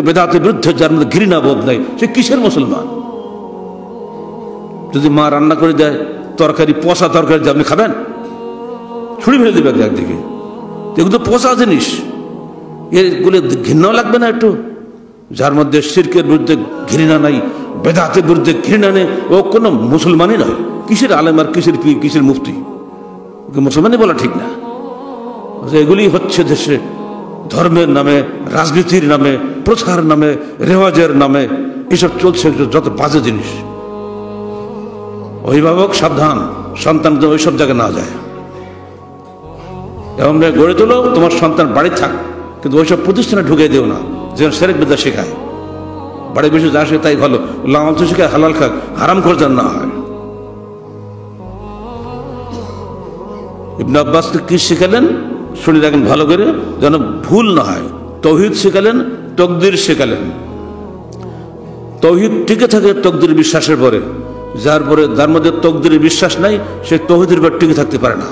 বেদাতের বিরুদ্ধে যার মধ্যে ঘৃণা বোধ নাই, সে কিসের মুসলমান? যদি মা রান্না করে দেয় তরকারি, পচা তরকারি, আপনি খাবেন? ছুরি ফেলে দেবে একদিকে। এগুলো তো পচা জিনিস, এগুলো ঘৃণাও লাগবে না একটু? যার মধ্যে শিরকের বিরুদ্ধে ঘৃণা নাই, বেদাতের বিরুদ্ধে ঘৃণা নেই, ও কোনো মুসলমানই নয়। কিসের আলেম আর কিসের পীর, কিসের মুফতি? ওকে মুসলমানই বলা ঠিক না। এগুলি হচ্ছে দেশে ধর্মের নামে, রাজনীতির নামে, প্রথার নামে, রেওয়াজের নামে এসব চলছে যত বাজে জিনিস। অভিভাবক সাবধান, সন্তান ওইসব জায়গায় না যায়। এমন গড়ে তোলো তোমার সন্তান বাড়ি থাক, কিন্তু ওইসব প্রতিষ্ঠানে ঢুকে দিও না যেন শিরক বিদ্যা শেখায়। বাড়ি বেশি যা সে তাই ভালো, লাল তো শেখায় হালাল খাক, হারাম করে যেন না হয়। ইবনে আব্বাসকে কি শিখালেন শুনে রাখেন ভালো করে, যেন ভুল না হয়। তৌহিদ শেখালেন, তকদির শেখালেন। তৌহিদ টিকে থাকে তকদির বিশ্বাসের পরে, যার মধ্যে তকদির বিশ্বাস নাই সে তৌহিদের উপর টিকে থাকতে পারে না।